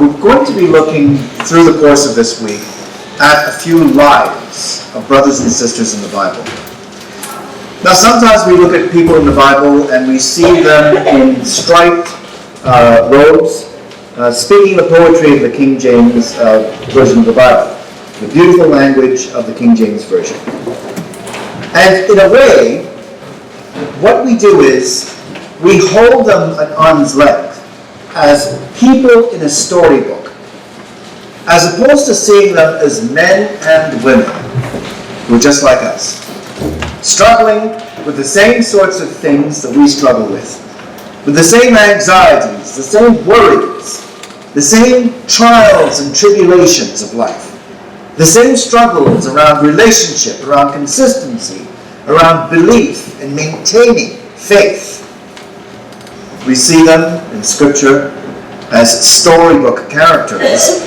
we're going to be looking through the course of this week at a few lives of brothers and sisters in the Bible. Now, sometimes we look at people in the Bible and we see them in striped robes, speaking the poetry of the King James version of the Bible, the beautiful language of the King James Version. And in a way, what we do is we hold them at arm's length as people in a storybook, as opposed to seeing them as men and women who are just like us, struggling with the same sorts of things that we struggle with the same anxieties, the same worries, the same trials and tribulations of life, the same struggles around relationship, around consistency, around belief and maintaining faith. We see them in Scripture as storybook characters,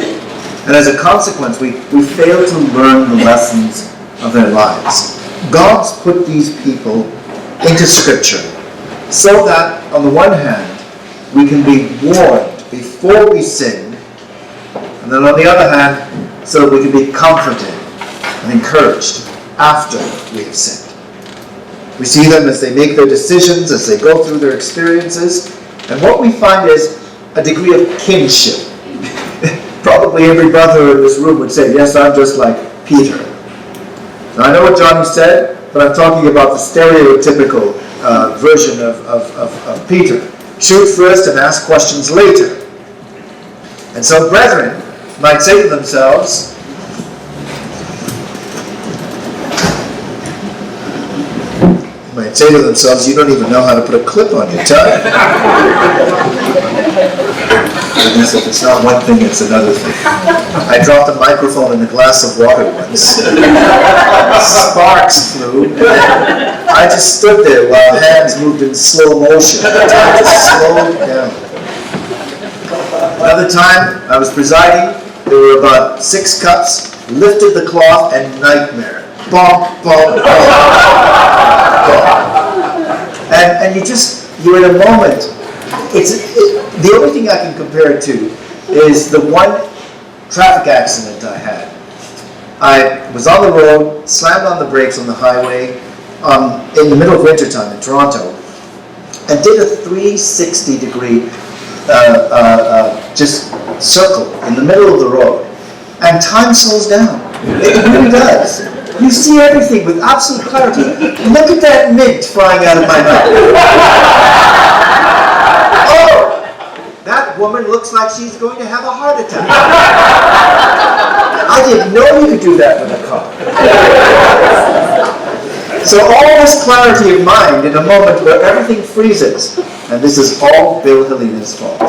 and as a consequence, we fail to learn the lessons of their lives. God's put these people into Scripture so that, on the one hand, we can be warned before we sin, and then on the other hand, so that we can be comforted and encouraged after we have sinned. We see them as they make their decisions, as they go through their experiences, and what we find is a degree of kinship. Probably every brother in this room would say, yes, I'm just like Peter. Now, I know what Johnny said, but I'm talking about the stereotypical version of Peter. Shoot first and ask questions later. And so brethren might say to themselves, you don't even know how to put a clip on your tie. Goodness, if it's not one thing, it's another thing. I dropped a microphone in a glass of water once. Sparks flew. I just stood there while hands moved in slow motion. The time just slowed down. Another time, I was presiding. There were about 6 cups. Lifted the cloth and nightmare. Bonk, bonk, bonk. And you're in a moment. The only thing I can compare it to is the one traffic accident I had. I was on the road, slammed on the brakes on the highway in the middle of wintertime in Toronto, and did a 360-degree just circle in the middle of the road. And time slows down. It really does. You see everything with absolute clarity. Look at that mint flying out of my mouth. Oh, that woman looks like she's going to have a heart attack. I didn't know you could do that with a car. So all this clarity of mind in a moment where everything freezes, and this is all Bill Helena's fault.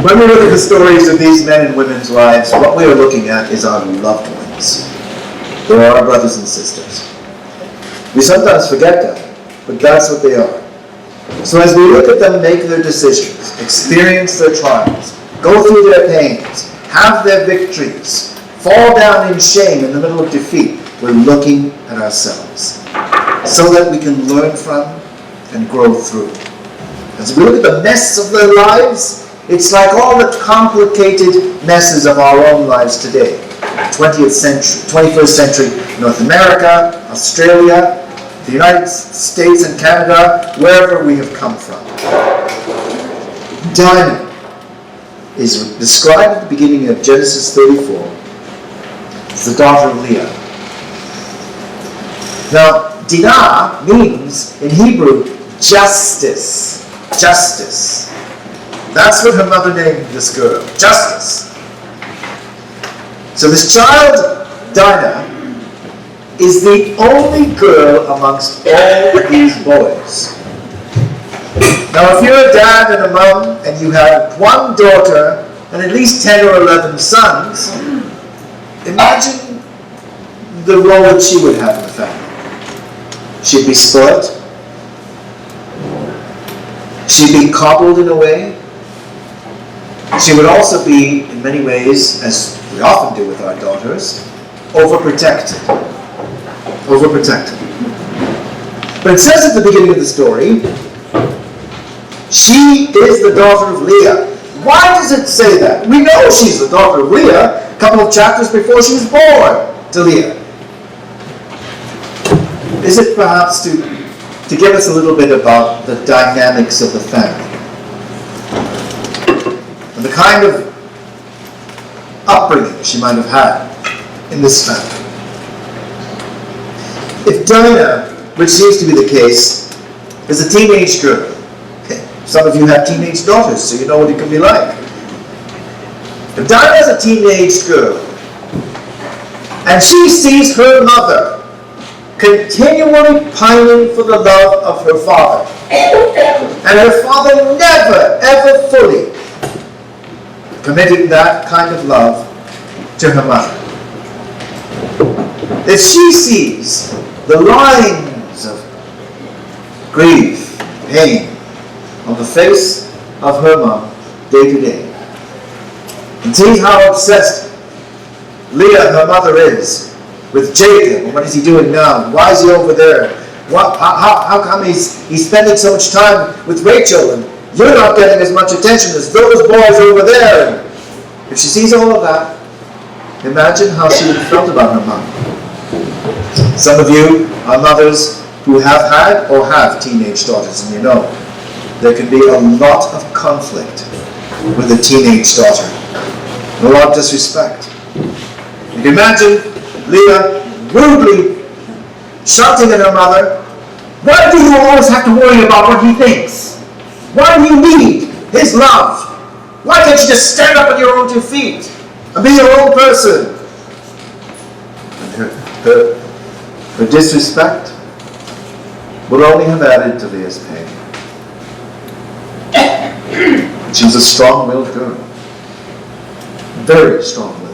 When we look at the stories of these men and women's lives, what we are looking at is our loved ones. They're our brothers and sisters. We sometimes forget that, but that's what they are. So as we look at them make their decisions, experience their trials, go through their pains, have their victories, fall down in shame in the middle of defeat, we're looking at ourselves so that we can learn from and grow through. As we look at the mess of their lives, it's like all the complicated messes of our own lives today. 21st century North America, Australia, the United States and Canada, wherever we have come from. Dinah is described at the beginning of Genesis 34 as the daughter of Leah. Now, Dinah means, in Hebrew, justice. Justice. That's what her mother named this girl, Justice. So this child, Dinah, is the only girl amongst all these boys. Now, if you're a dad and a mom and you have one daughter and at least 10 or 11 sons, imagine the role that she would have in the family. She'd be spoiled. She'd be coddled in a way. She would also be, in many ways, as we often do with our daughters, overprotected. Overprotected. But it says at the beginning of the story She is the daughter of Leah. Why does it say that? We know she's the daughter of Leah a couple of chapters before she was born to Leah. Is it perhaps to give us a little bit about the dynamics of the family? And the kind of upbringing she might have had in this family. If Dinah, which seems to be the case, is a teenage girl, some of you have teenage daughters, so you know what it can be like. If Dinah is a teenage girl, and she sees her mother continually pining for the love of her father, and her father never, ever fully committing that kind of love to her mother. If she sees the lines of grief, pain on the face of her mom day to day, and sees how obsessed Leah, her mother, is with Jacob, and what is he doing now? Why is he over there? How come he's spending so much time with Rachel, and you're not getting as much attention as those boys over there? And if she sees all of that, imagine how she would have felt about her mom. Some of you are mothers who have had or have teenage daughters, and you know there can be a lot of conflict with a teenage daughter. A lot of disrespect. You can imagine Leah rudely shouting at her mother, "Why do you always have to worry about what he thinks? Why do you need his love? Why can't you just stand up on your own 2 feet and be your own person?" And her disrespect would only have added to Leah's pain. She was a strong-willed girl. Very strong-willed.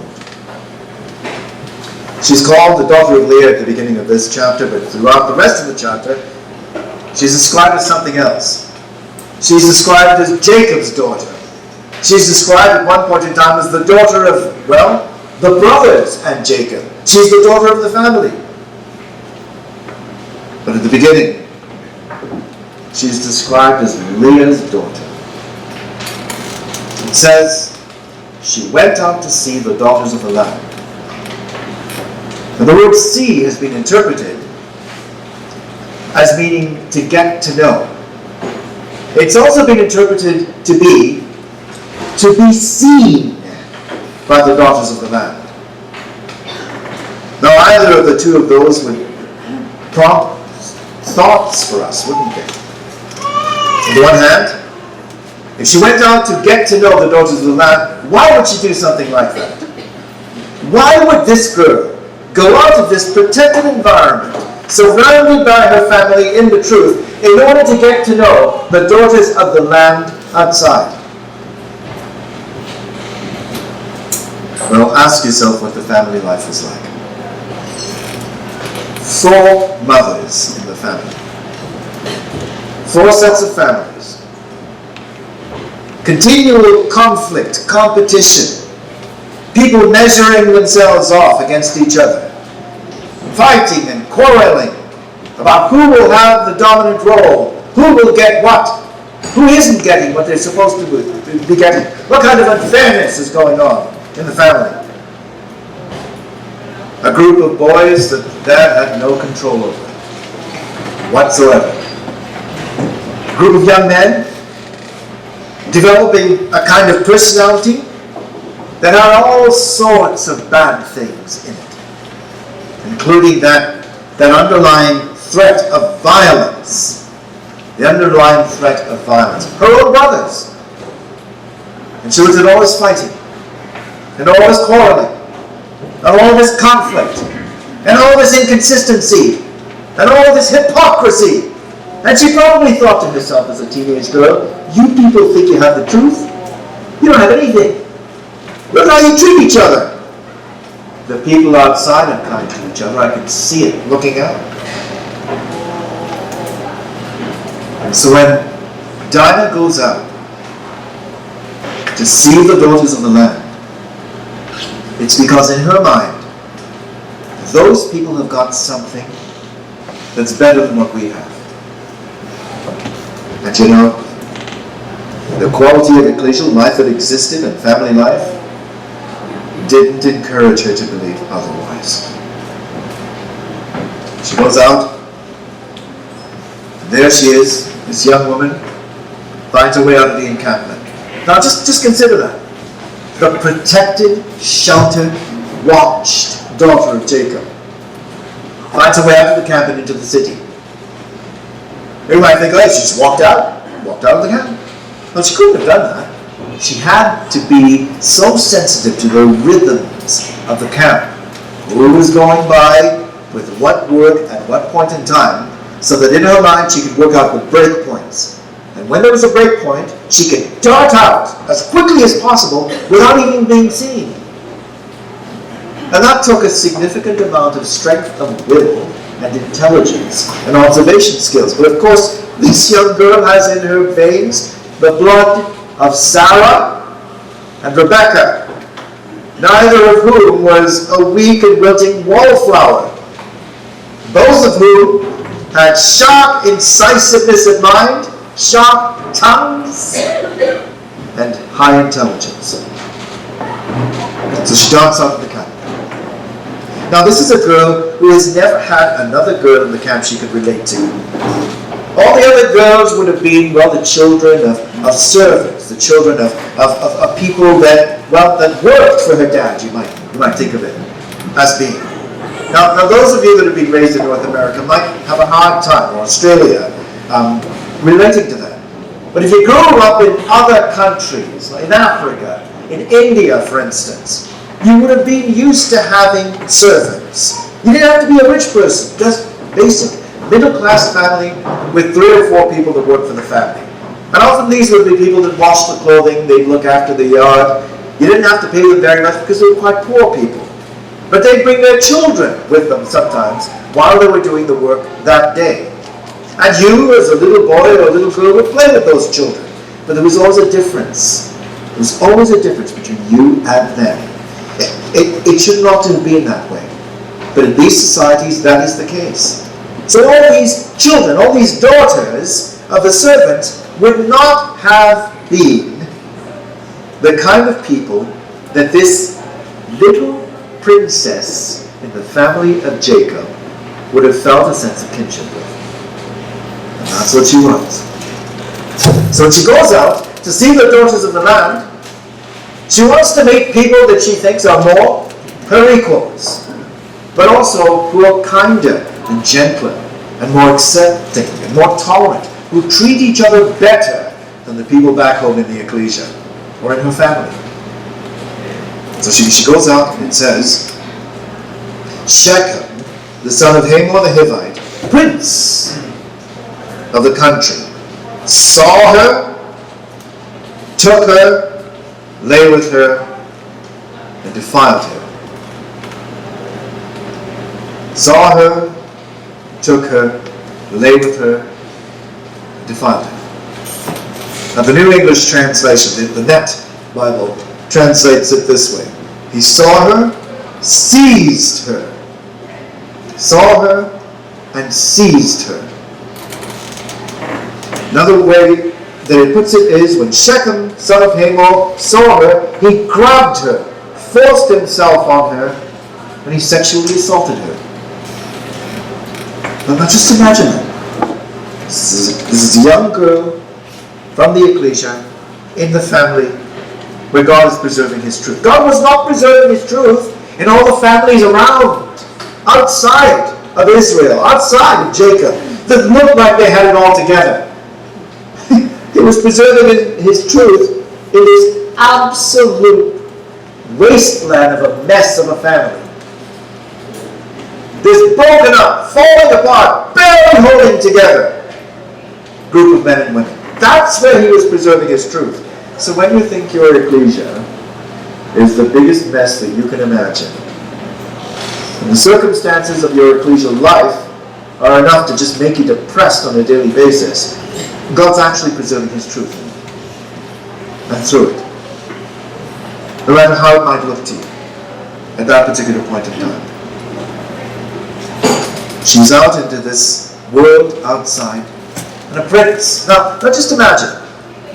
She's called the daughter of Leah at the beginning of this chapter, but throughout the rest of the chapter, she's described as something else. She's described as Jacob's daughter. She's described at one point in time as the daughter of, well, the brothers and Jacob. She's the daughter of the family. But at the beginning, she's described as Leah's daughter. It says, she went out to see the daughters of the land. Now, the word see has been interpreted as meaning to get to know. It's also been interpreted to be seen by the daughters of the land. Now, either of the two of those would prompt thoughts for us, wouldn't they? On the one hand, if she went out to get to know the daughters of the land, why would she do something like that? Why would this girl go out of this protected environment, surrounded by her family in the truth, in order to get to know the daughters of the land outside? Well, ask yourself what the family life was like. 4 mothers in the family. 4 sets of families. Continual conflict, competition. People measuring themselves off against each other. Fighting and quarreling about who will have the dominant role, who will get what, who isn't getting what they're supposed to be getting. What kind of unfairness is going on in the family? A group of boys that Dad had no control over whatsoever. A group of young men developing a kind of personality that had all sorts of bad things in it, including that underlying threat of violence. The underlying threat of violence. Her own brothers. And she was always fighting, and always quarreling, and all this conflict, and all this inconsistency, and all this hypocrisy. And she probably thought to herself as a teenage girl, you people think you have the truth? You don't have anything. Look how you treat each other. The people outside are kind to each other. I can see it looking out. And so when Dinah goes out to see the daughters of the land, it's because in her mind, those people have got something that's better than what we have. And you know, The quality of ecclesial life that existed and family life didn't encourage her to believe otherwise. She goes out, and there she is, this young woman, finds her way out of the encampment. Now just consider that. The protected, sheltered, watched daughter of Jacob finds her way out of the camp and into the city. You might think, she just walked out of the camp. No, she couldn't have done that. She had to be so sensitive to the rhythms of the camp. Who was going by, with what work, at what point in time, so that in her mind she could work out the break points. And when there was a break point, she could dart out as quickly as possible without even being seen. And that took a significant amount of strength of will and intelligence and observation skills. But of course, this young girl has in her veins the blood of Sarah and Rebecca, neither of whom was a weak and wilting wallflower, both of whom had sharp incisiveness of mind, sharp tongues, and high intelligence. So she darts out of the camp. Now this is a girl who has never had another girl in the camp she could relate to. All the other girls would have been, the children of servants, the children of people that worked for her dad, you might think of it as being. Now those of you that have been raised in North America might have a hard time, or Australia, relating to that. But if you grew up in other countries, like in Africa, in India for instance, you would have been used to having servants. You didn't have to be a rich person, just basic middle-class family with 3 or 4 people that worked for the family. And often these would be people that washed the clothing, they'd look after the yard. You didn't have to pay them very much because they were quite poor people. But they'd bring their children with them sometimes while they were doing the work that day. And you, as a little boy or a little girl, would play with those children. But there was always a difference. There was always a difference between you and them. It should not have been that way. But in these societies, that is the case. So all these children, all these daughters of the servants would not have been the kind of people that this little princess in the family of Jacob would have felt a sense of kinship with. And that's what she wants. So when she goes out to see the daughters of the land, she wants to meet people that she thinks are more her equals, but also who are kinder and gentler and more accepting and more tolerant, who treat each other better than the people back home in the ecclesia or in her family. So she goes out and it says, Shechem, the son of Hamor the Hivite, prince of the country, saw her, took her, lay with her, and defiled her. Saw her, took her, lay with her, and defiled her. Now the New English translation, the Net Bible, translates it this way. He saw her, seized her. Saw her, and seized her. Another way that it puts it is, when Shechem, son of Hamor, saw her, he grabbed her, forced himself on her, and he sexually assaulted her. Now just imagine that. This is a young girl from the ecclesia, in the family, where God is preserving his truth. God was not preserving his truth in all the families around, outside of Israel, outside of Jacob, that looked like they had it all together. He was preserving his truth in this absolute wasteland of a mess of a family. This broken up, falling apart, barely holding together group of men and women. That's where he was preserving his truth. So when you think your ecclesia is the biggest mess that you can imagine, and the circumstances of your ecclesial life are enough to just make you depressed on a daily basis, God's actually preserving his truth in you and through it, no matter how it might look to you at that particular point in time. She's out into this world outside, and a prince. Now just imagine,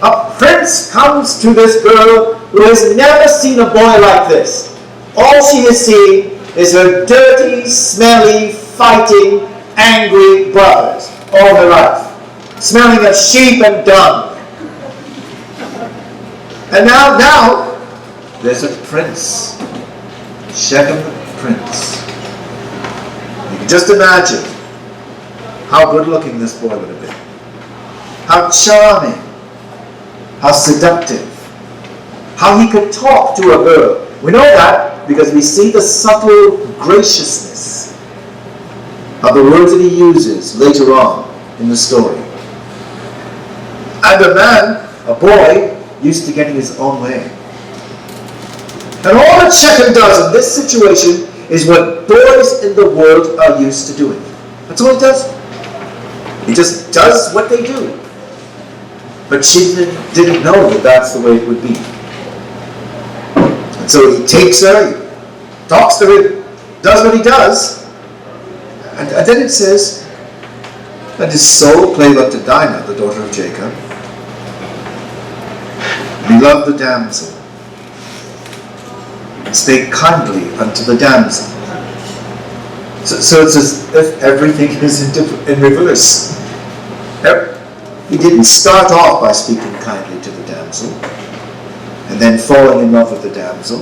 a prince comes to this girl who has never seen a boy like this. All she has seen is her dirty, smelly, fighting, angry brothers all her life, smelling of sheep and dung. And now, there's a prince, Shechem prince. You can just imagine how good looking this boy would have been. How charming, how seductive, how he could talk to a girl. We know that because we see the subtle graciousness of the words that he uses later on in the story. And a man, a boy, used to getting his own way. And all that Shechem does in this situation is what boys in the world are used to doing. That's all he does. He just does what they do. But she didn't know that that's the way it would be. And so he takes her, he talks to her, does what he does. And then it says that his soul clave unto Dinah, the daughter of Jacob. And he loved the damsel, and spake kindly unto the damsel. So it's as if everything is in reverse. He didn't start off by speaking kindly to the damsel, and then falling in love with the damsel,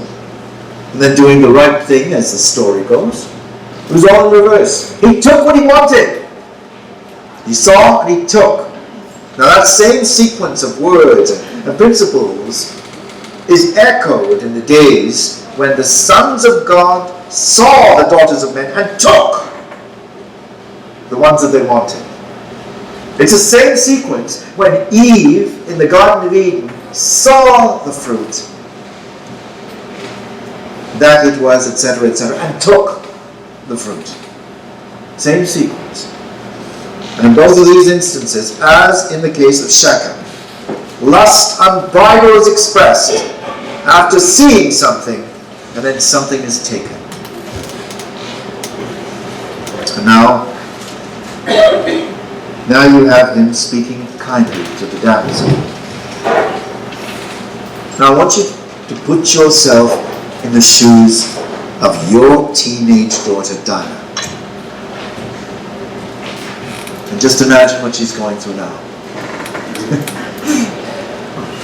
and then doing the right thing as the story goes. It was all in reverse. He took what he wanted. He saw and he took. Now that same sequence of words and principles is echoed in the days when the sons of God saw the daughters of men and took the ones that they wanted. It's the same sequence when Eve in the Garden of Eden saw the fruit that it was, etc., and took the fruit. Same sequence. And in both of these instances, as in the case of Shechem, lust unbridled is expressed after seeing something, and then something is taken. And now you have him speaking kindly to the damsel. Now I want you to put yourself in the shoes of your teenage daughter Dinah. And just imagine what she's going through now.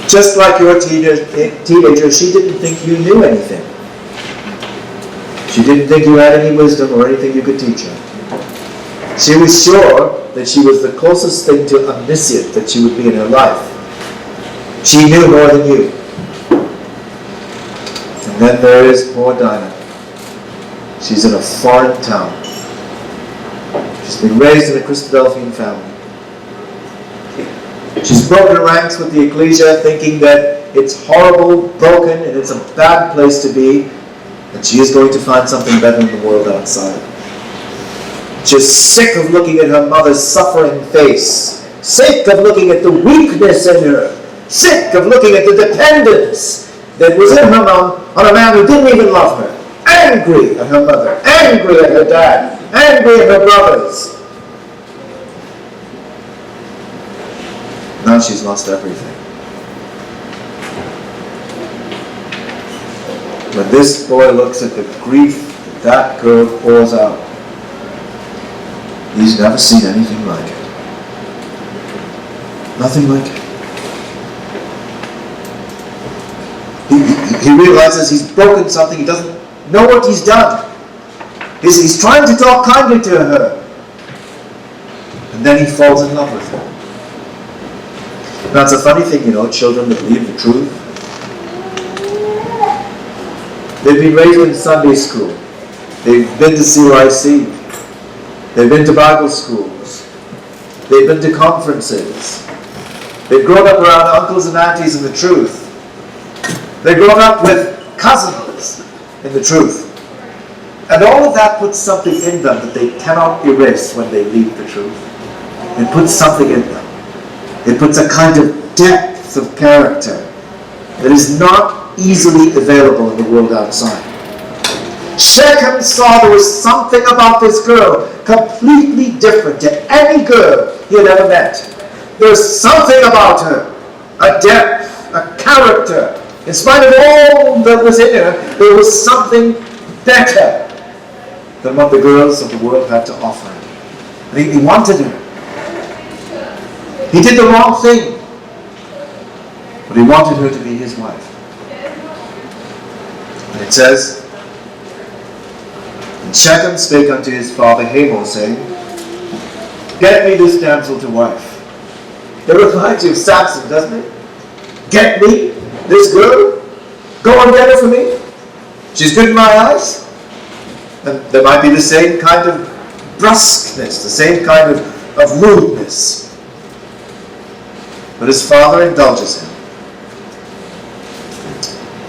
Just like your teenager, she didn't think you knew anything. She didn't think you had any wisdom or anything you could teach her. She was sure that she was the closest thing to omniscient that she would be in her life. She knew more than you. And then there is poor Dinah. She's in a foreign town. She's been raised in a Christadelphian family. She's broken ranks with the ecclesia, thinking that it's horrible, broken, and it's a bad place to be, and she is going to find something better in the world outside. She's sick of looking at her mother's suffering face, sick of looking at the weakness in her, sick of looking at the dependence that was in her mom on a man who didn't even love her, angry at her mother, angry at her dad, angry at her brothers. Now she's lost everything. When this boy looks at the grief that girl pours out, he's never seen anything like it. Nothing like it. He realizes he's broken something. He doesn't know what he's done. He's trying to talk kindly to her. And then he falls in love with her. Now it's a funny thing, children that believe the truth. They've been raised in Sunday school. They've been to CYC. They've been to Bible schools. They've been to conferences. They've grown up around uncles and aunties in the truth. They've grown up with cousins in the truth. And all of that puts something in them that they cannot erase when they leave the truth. It puts something in them. It puts a kind of depth of character that is not easily available in the world outside. Shechem saw there was something about this girl completely different to any girl he had ever met. There's something about her. a depth, a character. In spite of all that was in her, there was something better than what the girls of the world had to offer. And he wanted her. He did the wrong thing, but he wanted her to be his wife. And it says, and Shechem spake unto his father Hamor, saying, Get me this damsel to wife. It reminds you of Samson, doesn't it? Get me this girl? Go and get her for me? She's good in my eyes? And there might be the same kind of brusqueness, the same kind of rudeness. But his father indulges him.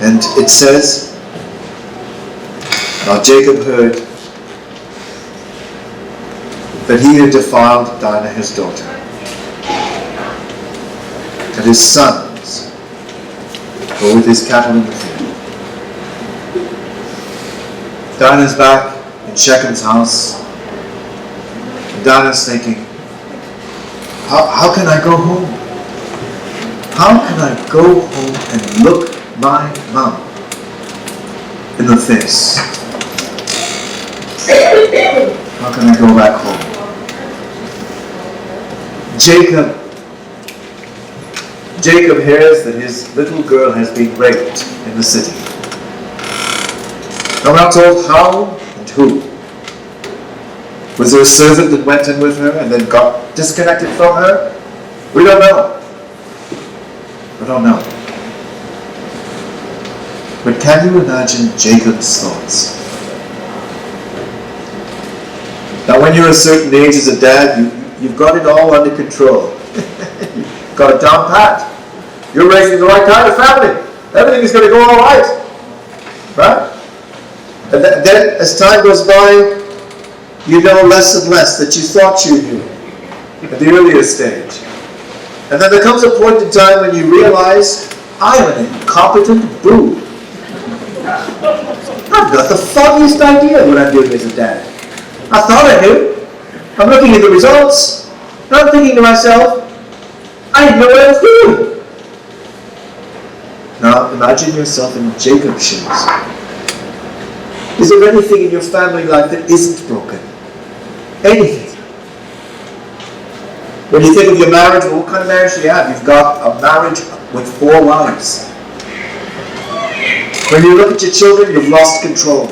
And it says, Now Jacob heard that he had defiled Dinah his daughter, and his sons were with his cattle in the field. Dinah's back in Shechem's house, and Dinah's thinking, how can I go home? How can I go home and look my mom in the face? How can I go back home? Jacob hears that his little girl has been raped in the city. I'm not told how and who. Was there a servant that went in with her and then got disconnected from her? We don't know. We don't know. But can you imagine Jacob's thoughts? Now when you're a certain age as a dad, you've got it all under control. You've got it down pat. You're raising the right kind of family. Everything is going to go all right. Right? And then as time goes by, you know less and less that you thought you knew at the earlier stage. And then there comes a point in time when you realize, I'm an incompetent boob. I've got the foggiest idea what I'm doing as a dad. I thought I knew. I'm looking at the results, and I'm thinking to myself, I didn't know what I was doing. Now imagine yourself in Jacob's shoes. Is there anything in your family life that isn't broken? Anything? When you think of your marriage, well, what kind of marriage do you have? You've got a marriage with 4 wives. When you look at your children, you've lost control.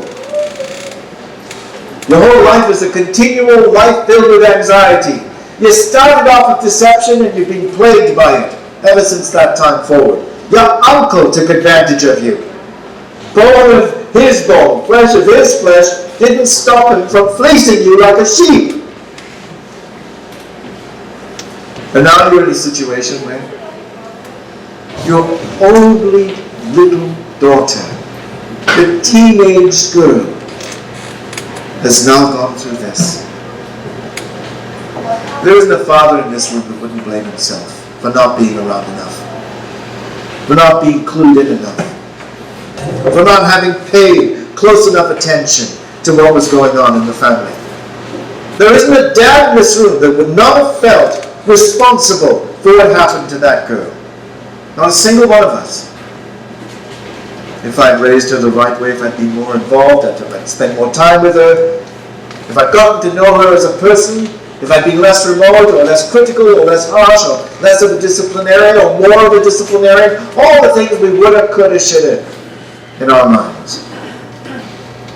Your whole life is a continual life filled with anxiety. You started off with deception and you've been plagued by it ever since that time forward. Your uncle took advantage of you. Bone of his bone, flesh of his flesh, didn't stop him from fleecing you like a sheep. And now you're in a situation where your only little daughter, the teenage girl, has now gone through this. There isn't a father in this room that wouldn't blame himself for not being around enough, for not being clued in enough, for not having paid close enough attention to what was going on in the family. There isn't a dad in this room that would not have felt responsible for what happened to that girl. Not a single one of us. If I'd raised her the right way, if I'd been more involved, if I'd spent more time with her, if I'd gotten to know her as a person, if I'd been less remote or less critical or less harsh or less of a disciplinarian or more of a disciplinarian, all the things we would have, could have, should have in our minds.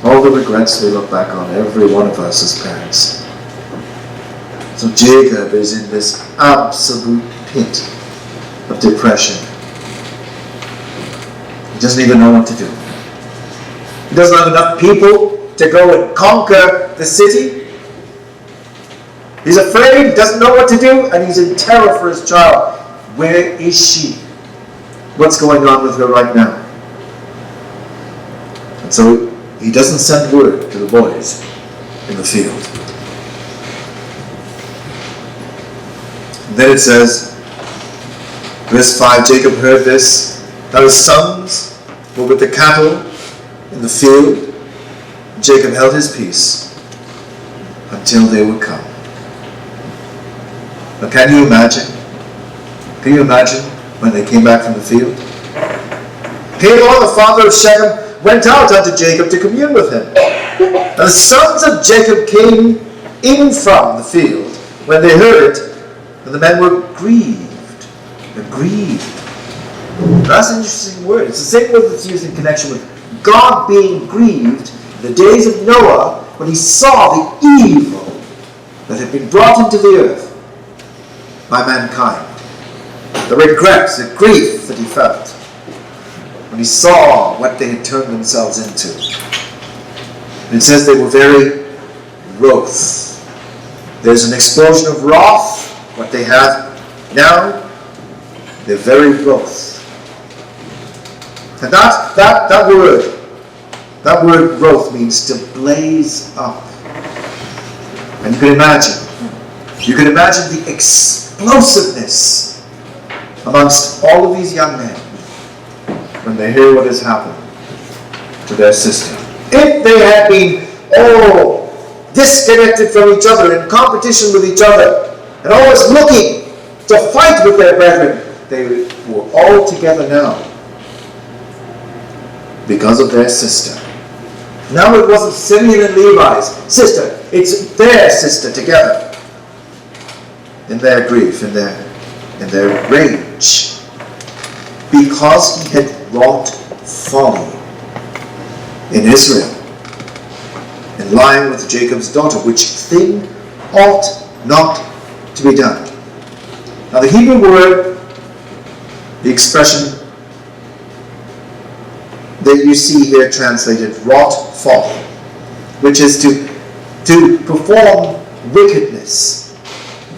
All the regrets we look back on, every one of us as parents. So Jacob is in this absolute pit of depression. He doesn't even know what to do. He doesn't have enough people to go and conquer the city. He's afraid, he doesn't know what to do, and he's in terror for his child. Where is she? What's going on with her right now? And so he doesn't send word to the boys in the field. And then it says, verse 5, Jacob heard this, that his sons were with the cattle in the field. Jacob held his peace until they would come. Now can you imagine? Can you imagine when they came back from the field? Hamor, the father of Shechem, went out unto Jacob to commune with him. And the sons of Jacob came in from the field when they heard it, and the men were grieved. They're grieved. That's an interesting word. It's the same word that's used in connection with God being grieved in the days of Noah when he saw the evil that had been brought into the earth by mankind. The regret, the grief that he felt when he saw what they had turned themselves into. And it says they were very wroth. There's an explosion of wrath, what they have now. They're very wroth. And that word wrath means to blaze up. And you can imagine the explosiveness amongst all of these young men when they hear what has happened to their sister. If they had been all disconnected from each other, in competition with each other, and always looking to fight with their brethren, they were all together now because of their sister. Now it wasn't Simeon and Levi's sister, it's their sister together in their grief, in their rage, because he had wrought folly in Israel, in lying with Jacob's daughter, which thing ought not to be done. Now the Hebrew word, the expression that you see here translated wrought folly, which is to perform wickedness,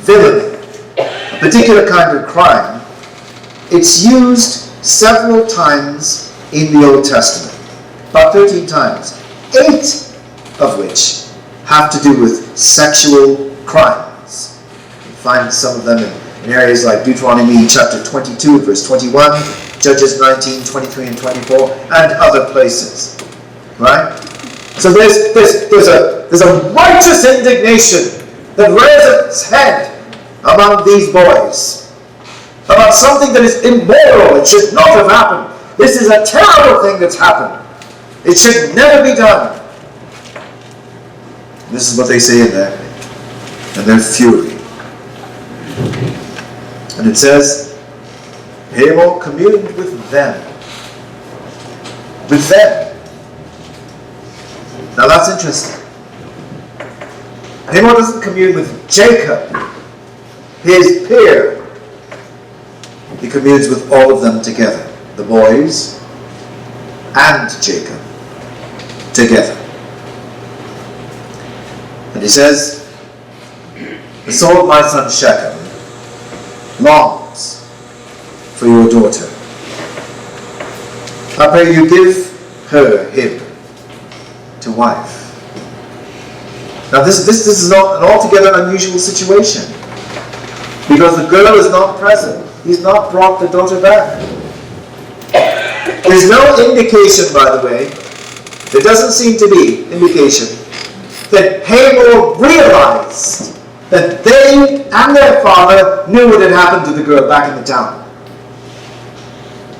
villainy, a particular kind of crime. It's used several times in the Old Testament, about 13 times, 8 of which have to do with sexual crimes. You find some of them in areas like Deuteronomy chapter 22, verse 21, Judges 19, 23 and 24, and other places. Right? So there's a righteous indignation that rears its head among these boys about something that is immoral. It should not have happened. This is a terrible thing that's happened. It should never be done. This is what they say in there, and their fury. And it says, Hamor communed with them. With them. Now that's interesting. Hamor doesn't commune with Jacob, his peer. He communes with all of them together. The boys and Jacob together. And he says, the soul of my son Shechem longs for your daughter. I pray you give him to wife. Now this is not an altogether unusual situation, because the girl is not present. He's not brought the daughter back. There's no indication, by the way, there doesn't seem to be indication that Hamor realized that they and their father knew what had happened to the girl back in the town.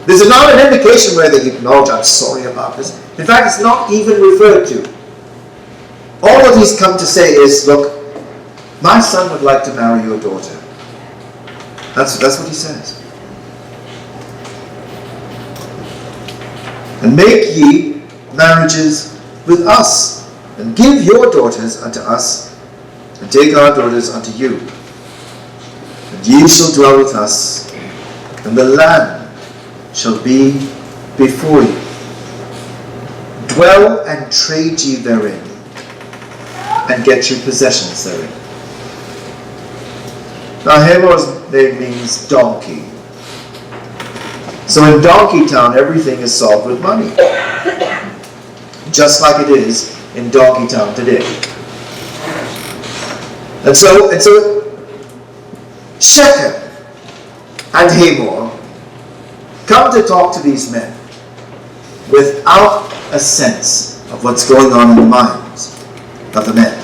There's not an indication where they acknowledge, I'm sorry about this. In fact, it's not even referred to. All that he's come to say is, look, my son would like to marry your daughter. That's what he says. And make ye marriages with us, and give your daughters unto us, and take our daughters unto you. And ye shall dwell with us, and the land shall be before you. Dwell and trade ye therein, and get your possessions therein. Now Hamor's name means donkey. So in Donkey Town, everything is solved with money. Just like it is in Donkey Town today. And so Shechem and Hamor come to talk to these men without a sense of what's going on in the minds of the men.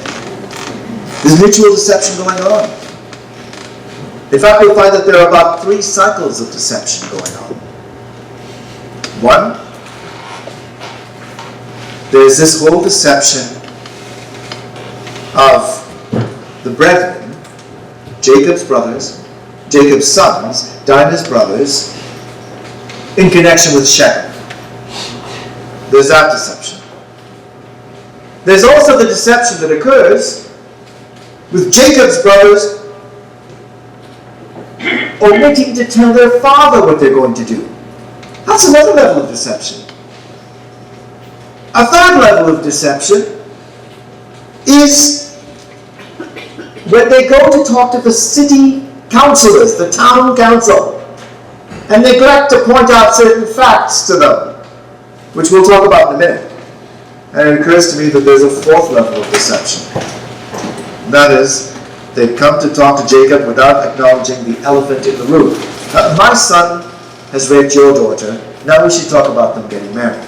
There's mutual deception going on. In fact, we'll find that there are about 3 cycles of deception going on. One, there's this whole deception of the brethren, Jacob's brothers, Jacob's sons, Dinah's brothers, in connection with Shechem. There's that deception. There's also the deception that occurs with Jacob's brothers omitting to tell their father what they're going to do. That's another level of deception. A third level of deception is when they go to talk to the city councillors, the town council, and neglect to point out certain facts to them, which we'll talk about in a minute. And it occurs to me that there's a fourth level of deception. That is, they've come to talk to Jacob without acknowledging the elephant in the room. My son has raped your daughter. Now we should talk about them getting married.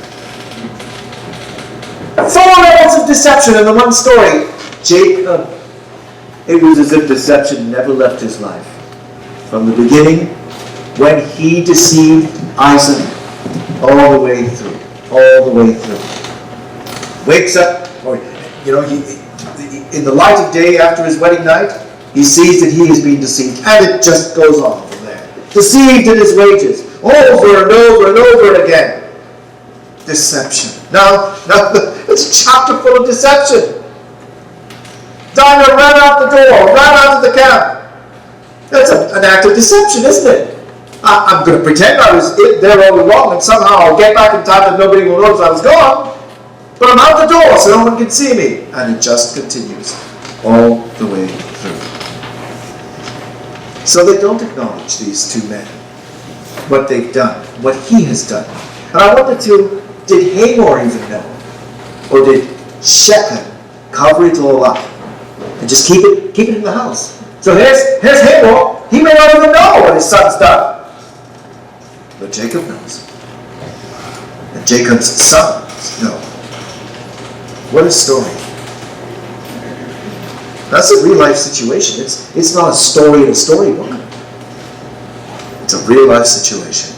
4 levels of deception in the one story. Jacob, it was as if deception never left his life. From the beginning, when he deceived Isaac, all the way through. All the way through. Wakes up, in the light of day after his wedding night, he sees that he is being deceived, and it just goes on from there. Deceived in his wages, over and over and over again. Deception. Now, it's a chapter full of deception. Dinah ran out the door, ran out of the camp. That's an act of deception, isn't it? I'm going to pretend I was there all along, and somehow I'll get back in time that nobody will notice I was gone. But I'm out the door so no one can see me. And it just continues all the way through. So they don't acknowledge these 2 men, what they've done, what he has done. And I wonder too, did Hamor even know? Or did Shechem cover it all up and just keep it in the house? So here's Hamor. He may not even know what his son's done. But Jacob knows. And Jacob's sons know. What a story. That's a real life situation. It's not a story in a storybook. It's a real life situation.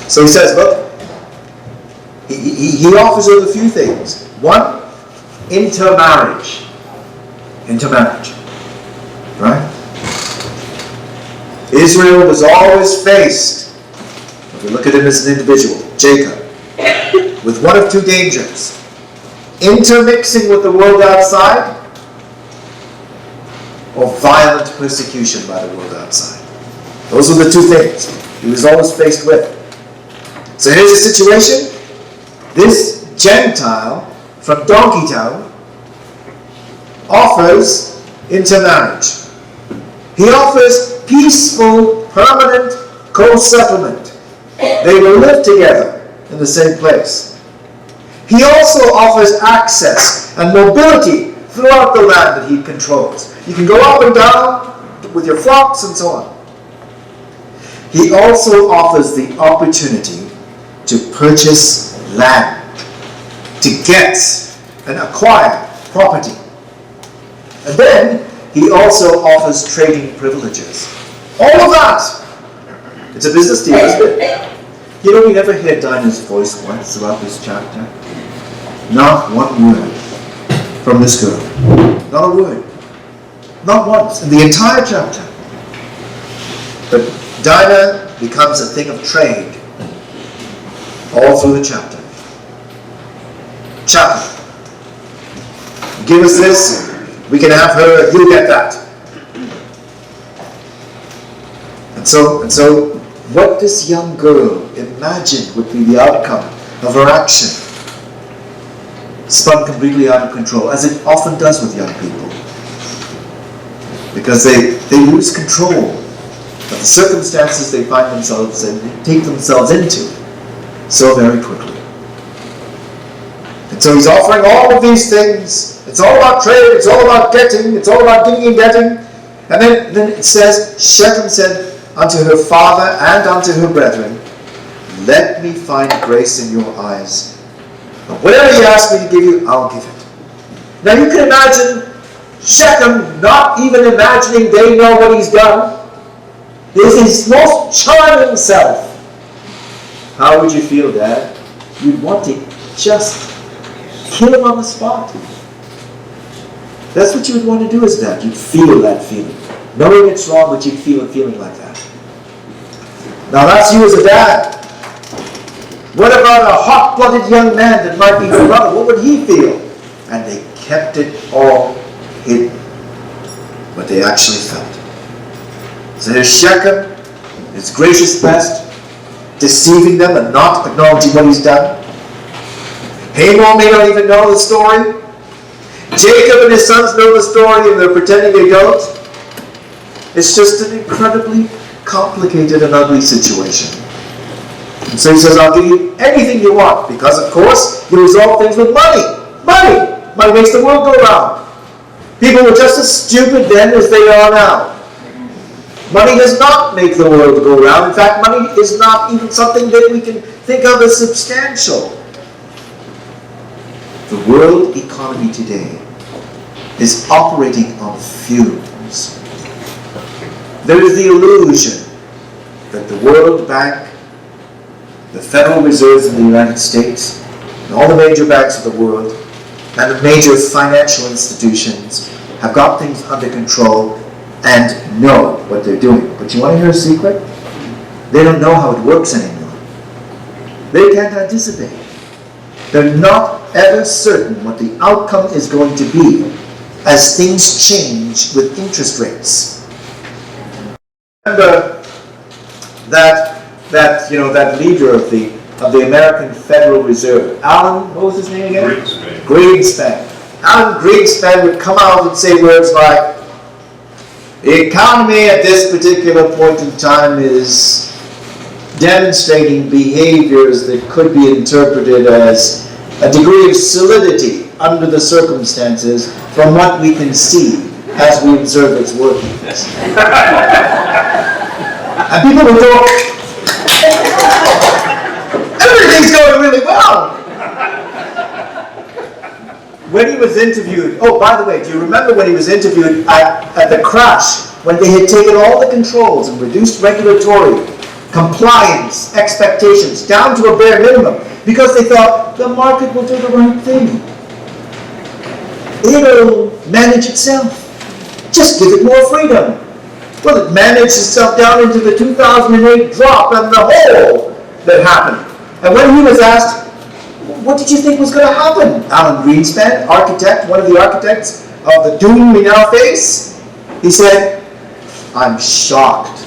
So he says, look, he offers her a few things. One, intermarriage. Intermarriage. Right? Israel was always faced, if we look at him as an individual, Jacob, with one of 2 dangers. Intermixing with the world outside, or violent persecution by the world outside. Those are the 2 things he was always faced with. So here's the situation. This Gentile from Donkey Town offers intermarriage. He offers peaceful, permanent co-settlement. They will live together in the same place. He also offers access and mobility throughout the land that he controls. You can go up and down with your flocks and so on. He also offers the opportunity to purchase land, to get and acquire property. And then he also offers trading privileges. All of that. It's a business deal, isn't it? You know, we never hear Dinah's voice once throughout this chapter. Not one word from this girl. Not a word. Not once in the entire chapter. But Dinah becomes a thing of trade all through the chapter. Chapter. Give us this, we can have her, you get that. And so what this young girl imagined would be the outcome of her action spun completely out of control, as it often does with young people. Because they lose control of the circumstances they find themselves in, they take themselves into so very quickly. And so he's offering all of these things. It's all about trade, it's all about getting, it's all about giving and getting. And then it says, Shechem said unto her father and unto her brethren, let me find grace in your eyes. But whatever you ask me to give you, I'll give it. Now you can imagine Shechem, not even imagining they know what he's done, is his most charming self. How would you feel, Dad? You'd want to just kill him on the spot. That's what you would want to do as Dad. You'd feel that feeling. Knowing it's wrong, but you'd feel a feeling like that. Now that's you as a dad. What about a hot-blooded young man that might be your brother? What would he feel? And they kept it all hidden, what they actually felt. So there's Shechem, his gracious best, deceiving them and not acknowledging what he's done. Hamor may not even know the story. Jacob and his sons know the story and they're pretending they don't. It's just an incredibly complicated and ugly situation. And so he says, I'll give you anything you want, because of course you resolve things with money. Money! Money makes the world go round. People were just as stupid then as they are now. Money does not make the world go round. In fact, money is not even something that we can think of as substantial. The world economy today is operating on fumes. There is the illusion that the World Bank, the Federal Reserves in the United States, and all the major banks of the world, and the major financial institutions have got things under control and know what they're doing. But you want to hear a secret? They don't know how it works anymore. They can't anticipate. They're not ever certain what the outcome is going to be as things change with interest rates. Remember that leader of the American Federal Reserve, Alan, what was his name again? Greenspan. Alan Greenspan would come out and say words like, the economy at this particular point in time is demonstrating behaviors that could be interpreted as a degree of solidity under the circumstances from what we can see as we observe its workings. And people would go, everything's going really well. When he was interviewed, oh, by the way, do you remember when he was interviewed at the crash, when they had taken all the controls and reduced regulatory compliance expectations down to a bare minimum because they thought the market will do the right thing. It'll manage itself. Just give it more freedom. Well, it managed itself down into the 2008 drop and the hole that happened. And when he was asked, what did you think was going to happen? Alan Greenspan, architect, one of the architects of the doom we now face, he said, I'm shocked.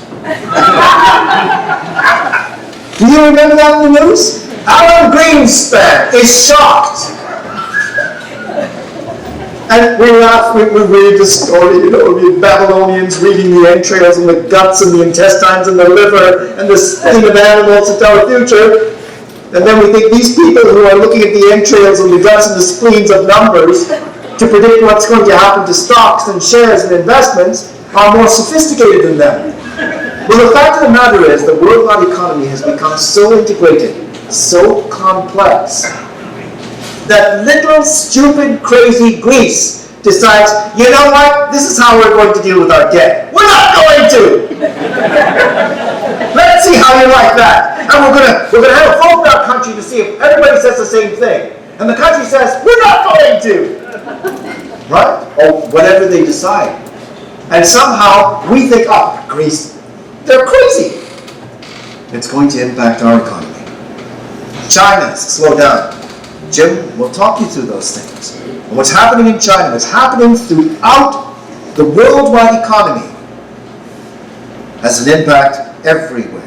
Do you remember that in the news? Alan Greenspan is shocked. And we laugh, we read the story, the Babylonians reading the entrails and the guts and the intestines and the liver and the spleen of animals to tell the future. And then we think these people who are looking at the entrails and the guts and the spleens of numbers to predict what's going to happen to stocks and shares and investments are more sophisticated than them. Well, the fact of the matter is the worldwide economy has become so integrated, so complex, that little, stupid, crazy Greece decides, you know what, this is how we're going to deal with our debt. We're not going to! Let's see how you like that. And we're going to have a vote in our country to see if everybody says the same thing. And the country says, we're not going to! Right? Or whatever they decide. And somehow we think, oh, Greece, they're crazy. It's going to impact our economy. China, slow down. Jim will talk you through those things. And what's happening in China, what's happening throughout the worldwide economy has an impact everywhere.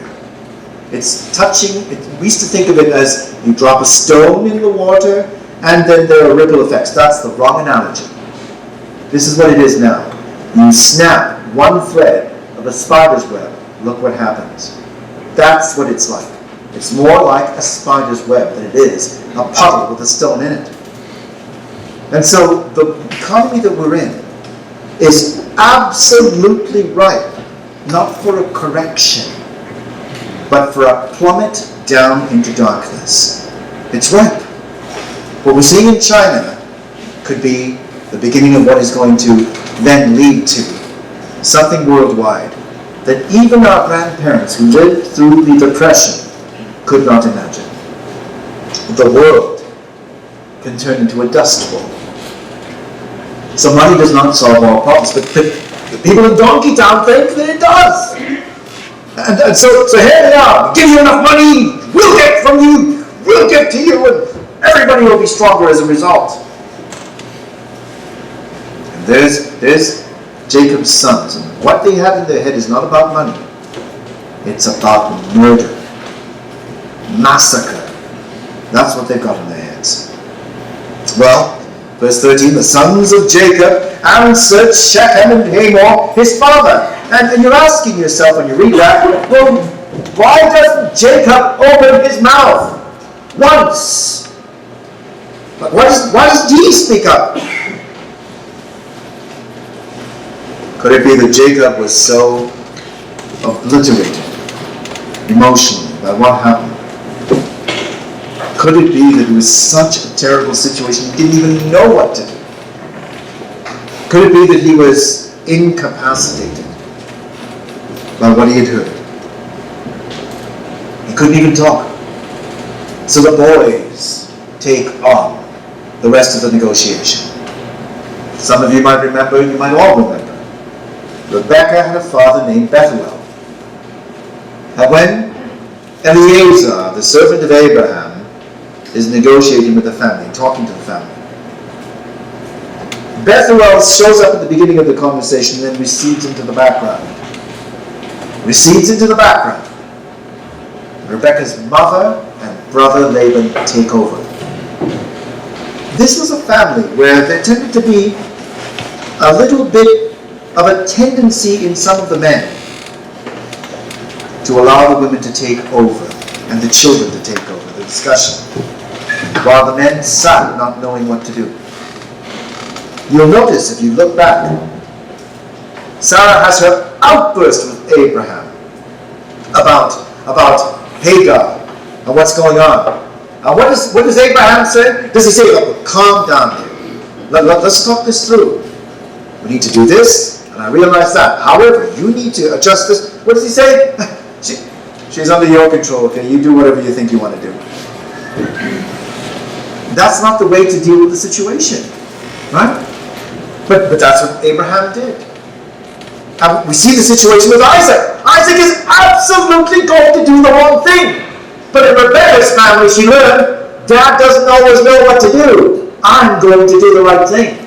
It's touching, we used to think of it as you drop a stone in the water and then there are ripple effects. That's the wrong analogy. This is what it is now. You snap one thread of a spider's web, look what happens. That's what it's like. It's more like a spider's web than it is a puddle with a stone in it. And so the economy that we're in is absolutely ripe, not for a correction, but for a plummet down into darkness. It's ripe. What we're seeing in China could be the beginning of what is going to then lead to something worldwide that even our grandparents who lived through the Depression could not imagine. The world can turn into a dust bowl. So money does not solve all problems, but the people in Donkey Town think that it does. And so here they are. Give you enough money, we'll get from you, we'll give to you, and everybody will be stronger as a result. And there's Jacob's sons, and what they have in their head is not about money. It's about murder, massacre. That's what they've got in their heads. Well, verse 13, the sons of Jacob answered Shechem and Hamor, his father. And you're asking yourself when you read that, well, why doesn't Jacob open his mouth once? But why does he speak up? Could it be that Jacob was so obliterated emotionally by what happened? Could it be that it was such a terrible situation he didn't even know what to do? Could it be that he was incapacitated by what he had heard? He couldn't even talk. So the boys take on the rest of the negotiation. Some of you might remember, you might all remember. Rebekah had a father named Bethuel. And when Eliezer, the servant of Abraham, is negotiating with the family, talking to the family, Bethuel shows up at the beginning of the conversation and then recedes into the background. Recedes into the background. Rebekah's mother and brother Laban take over. This was a family where there tended to be a little bit of a tendency in some of the men to allow the women to take over and the children to take over the discussion, while the men sat not knowing what to do. You'll notice if you look back, Sarah has her outburst with Abraham about Hagar and what's going on. And what does Abraham say? Does he say, look, calm down here. Let's talk this through. We need to do this, and I realize that. However, you need to adjust this. What does he say? She's under your control, okay? You do whatever you think you want to do. That's not the way to deal with the situation, right? But that's what Abraham did. And we see the situation with Isaac. Isaac is absolutely going to do the wrong thing. But in Rebecca's family, she learned, Dad doesn't always know what to do. I'm going to do the right thing.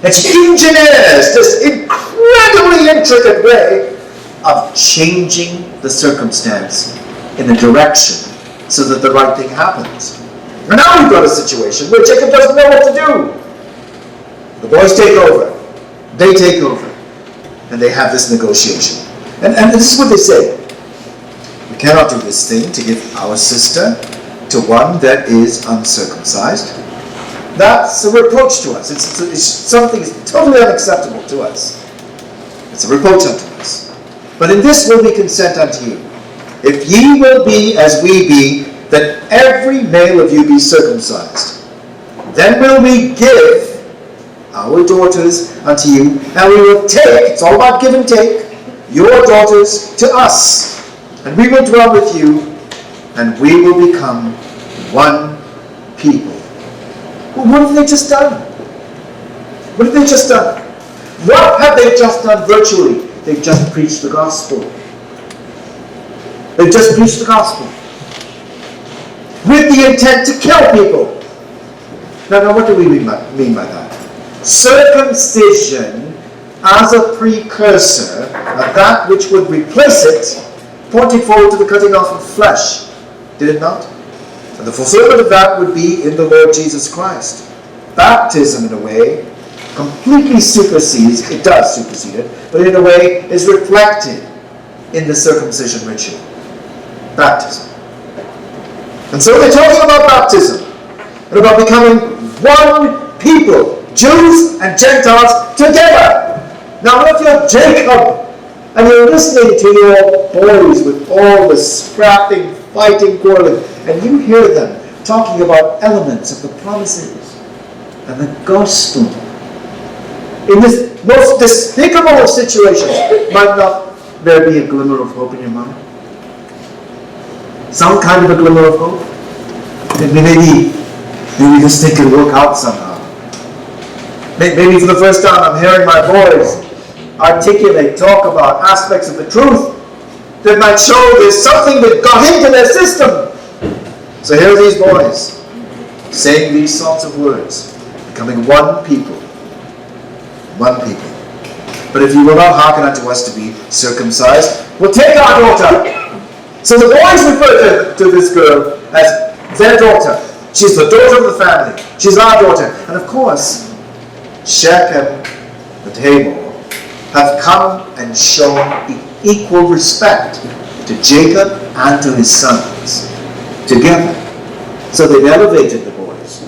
And she engineers this incredibly intricate way of changing the circumstance in a direction so that the right thing happens. And now we've got a situation where Jacob doesn't know what to do. The boys take over. They take over. And they have this negotiation. And this is what they say. We cannot do this thing to give our sister to one that is uncircumcised. That's a reproach to us. It's something that's totally unacceptable to us. It's a reproach unto us. But in this will we consent unto you. If ye will be as we be, that every male of you be circumcised. Then will we give our daughters unto you, and we will take, it's all about give and take, your daughters to us. And we will dwell with you, and we will become one people. Well, what have they just done? What have they just done? What have they just done virtually? They've just preached the gospel. They've just preached the gospel. With the intent to kill people. Now what do we mean by that? Circumcision as a precursor of that which would replace it pointed forward to the cutting off of flesh. Did it not? And the fulfillment of that would be in the Lord Jesus Christ. Baptism, in a way, completely supersedes, it does supersede it, but in a way is reflected in the circumcision ritual. Baptism. And so they're talking about baptism and about becoming one people, Jews and Gentiles together. Now if you're Jacob and you're listening to your boys with all the scrapping, fighting, quarreling, and you hear them talking about elements of the promises and the gospel In this most despicable of situations, might not there be a glimmer of hope in your mind? Some kind of a glimmer of hope? Maybe this thing could work out somehow. Maybe for the first time I'm hearing my boys articulate, talk about aspects of the truth that might show there's something that got into their system. So here are these boys saying these sorts of words, becoming one people. One people. But if you will not hearken unto us to be circumcised, we'll take our daughter. So the boys refer to this girl as their daughter. She's the daughter of the family. She's our daughter. And of course, Shechem and Hamor have come and shown equal respect to Jacob and to his sons together. So they've elevated the boys.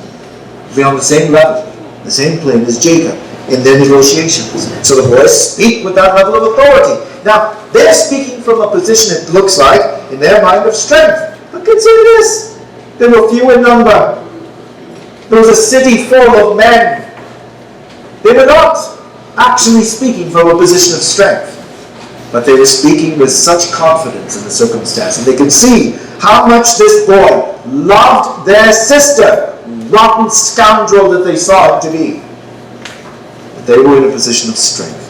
They're on the same level, the same plane as Jacob in their negotiations. So the boys speak with that level of authority. Now, they're speaking from a position, it looks like, in their mind of strength. But consider this. They were few in number. There was a city full of men. They were not actually speaking from a position of strength, but they were speaking with such confidence in the circumstance. And they could see how much this boy loved their sister, rotten scoundrel that they saw him to be. But they were in a position of strength.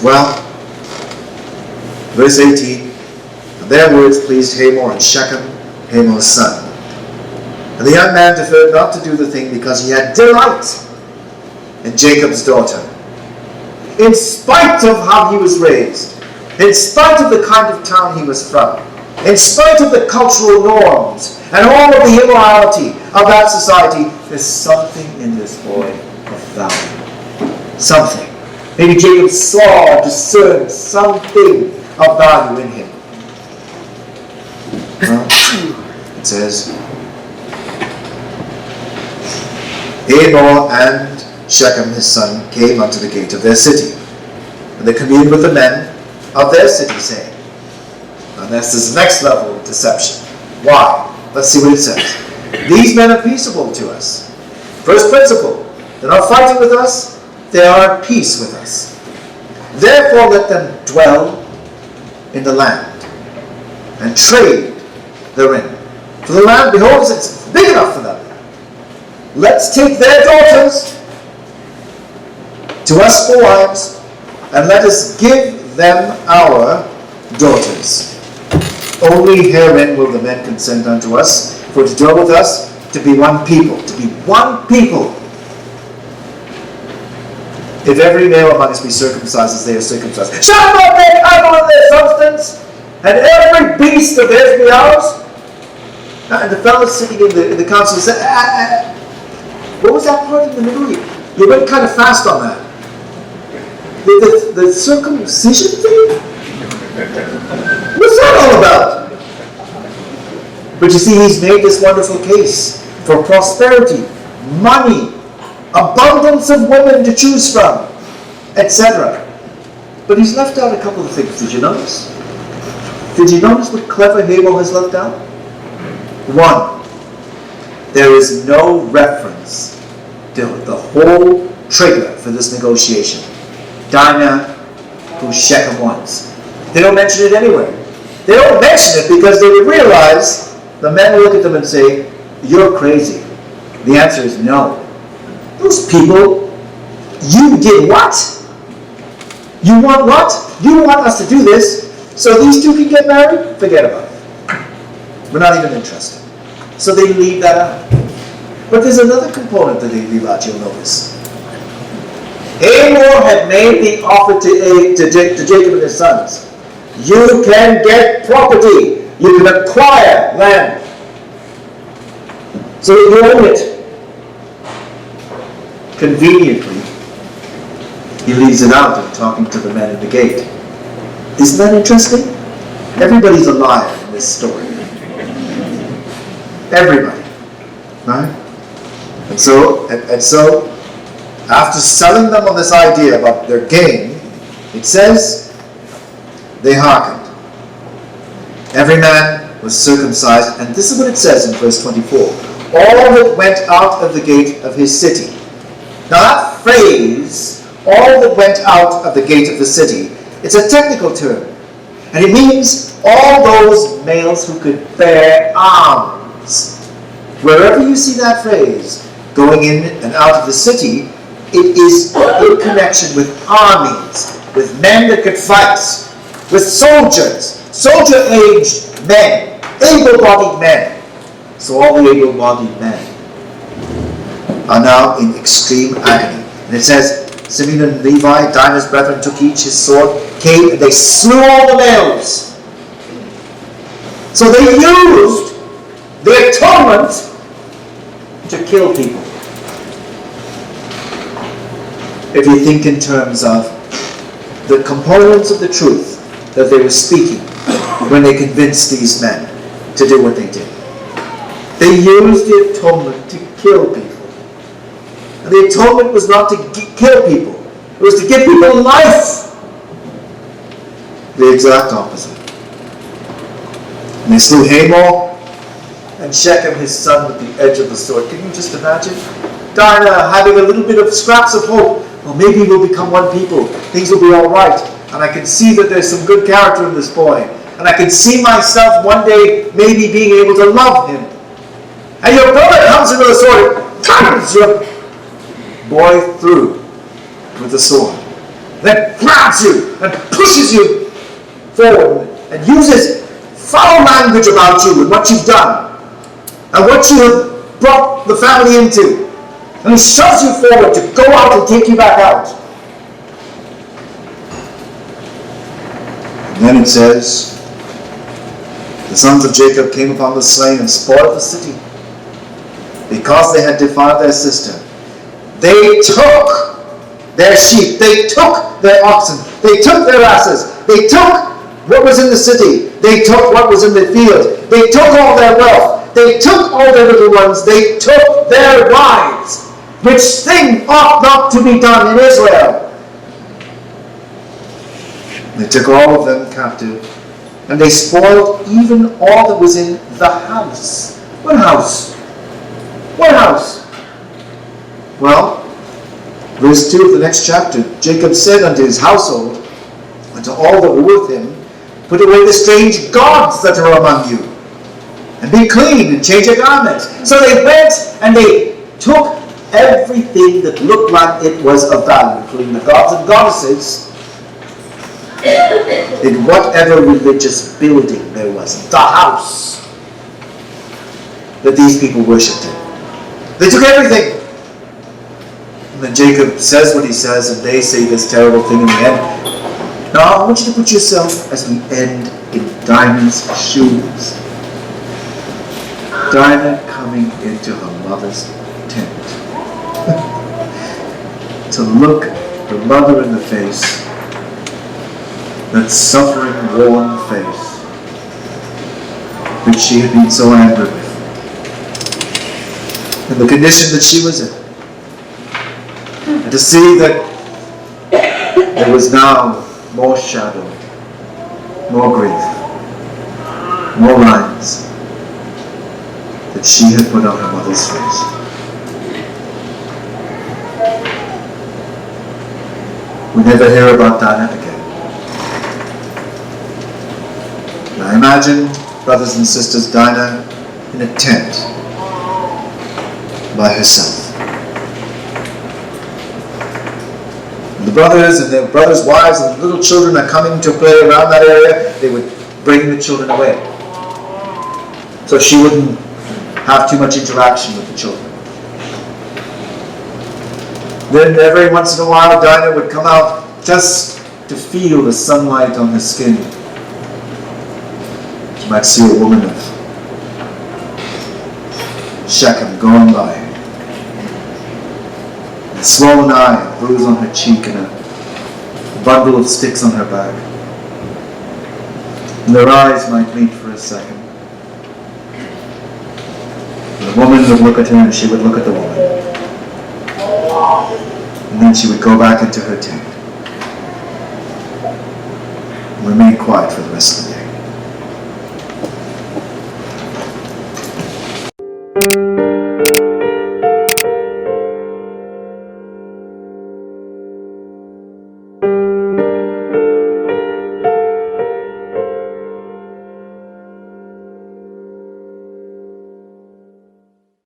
Well, verse 18, their words pleased Hamor and Shechem, Hamor's son. And the young man deferred not to do the thing because he had delight in Jacob's daughter. In spite of how he was raised, in spite of the kind of town he was from, in spite of the cultural norms and all of the immorality of that society, there's something in this boy of value. Something. Maybe Jacob saw or discerned something of value in him. Well, it says, Hamor and Shechem his son came unto the gate of their city, and they communed with the men of their city, saying, and this is the next level of deception. Why? Let's see what it says. These men are peaceable to us. First principle, they're not fighting with us, they are at peace with us. Therefore let them dwell in the land and trade therein. For the land, behold, it's big enough for them. Let's take their daughters to us for wives, and let us give them our daughters. Only herein will the men consent unto us, for to dwell with us, to be one people. To be one people. If every male among us be circumcised as they are circumcised, shall not make idol of their substance, and every beast of theirs be ours? And the fellow sitting in the council said, what was that part in the middle? You went kind of fast on that. The circumcision thing? What's that all about? But you see, he's made this wonderful case for prosperity, money, abundance of women to choose from, etc. But he's left out a couple of things. Did you notice? Did you notice what clever Hamor has left out? One, there is no reference to the whole trigger for this negotiation. Dinah, who Shechem wants. They don't mention it anywhere. They don't mention it because they would realize, the men will look at them and say, you're crazy. The answer is no. Those people, you did what? You want what? You want us to do this so these two can get married? Forget about it. We're not even interested. So they leave that out. But there's another component that they leave out, you'll notice. Hamor had made the offer to Jacob and his sons. You can get property. You can acquire land. So you own it. Conveniently, he leaves it out in talking to the men at the gate. Isn't that interesting? Everybody's a liar in this story. Everybody. Right? And so, after selling them on this idea about their gain, it says, they hearkened. Every man was circumcised, and this is what it says in verse 24. All that went out of the gate of his city. Now that phrase all that went out of the gate of the city. It's a technical term, and it means all those males who could bear arms. Wherever you see that phrase, going in and out of the city, it is in connection with armies, with men that could fight, with soldiers, soldier-aged men, able-bodied men. So all the able-bodied men are now in extreme agony. And it says, Simeon and Levi, Dinah's brethren, took each his sword, came, and they slew all the males. So they used the atonement to kill people. If you think in terms of the components of the truth that they were speaking when they convinced these men to do what they did. They used the atonement to kill people. And the atonement was not to kill people. It was to give people life. The exact opposite. And they slew Hamor and Shechem, his son, with the edge of the sword. Can you just imagine? Dinah having a little bit of scraps of hope. Well, maybe we'll become one people. Things will be all right. And I can see that there's some good character in this boy. And I can see myself one day maybe being able to love him. And your brother comes in with a sword and cuts your boy through with the sword. Then grabs you and pushes you forward and uses foul language about you and what you've done and what you have brought the family into. And he shoves you forward to go out and take you back out. And then it says, the sons of Jacob came upon the slain and spoiled the city, because they had defiled their sister. They took their sheep, they took their oxen, they took their asses, they took what was in the city, they took what was in the field, they took all their wealth, they took all their little ones, they took their wives, which thing ought not to be done in Israel. They took all of them captive, and they spoiled even all that was in the house. What house? What house? Well, verse 2 of the next chapter, Jacob said unto his household, and to all that were with him, put away the strange gods that are among you, and be clean, and change your garments. So they went, and they took everything that looked like it was of value, including the gods and goddesses, in whatever religious building there was, the house that these people worshipped in. They took everything. And then Jacob says what he says, and they say this terrible thing in the end. Now, I want you to put yourself, as we end, in Dinah's shoes. Dinah coming into her mother's tent. To look the mother in the face, that suffering, worn face, which she had been so angry with, and the condition that she was in, and to see that there was now more shadow, more grief, more lines that she had put on her mother's face. We never hear about Dinah again. Now imagine, brothers and sisters, Dinah in a tent by herself. And the brothers and their brothers' wives and little children are coming to play around that area. They would bring the children away, so she wouldn't have too much interaction with the children. Then every once in a while, Dinah would come out just to feel the sunlight on her skin. You might see a woman of Shechem going by, a swollen eye, a bruise on her cheek, and a bundle of sticks on her back. And their eyes might meet for a second. And the woman would look at her, and she would look at the woman. And then she would go back into her tent and remain quiet for the rest of the day.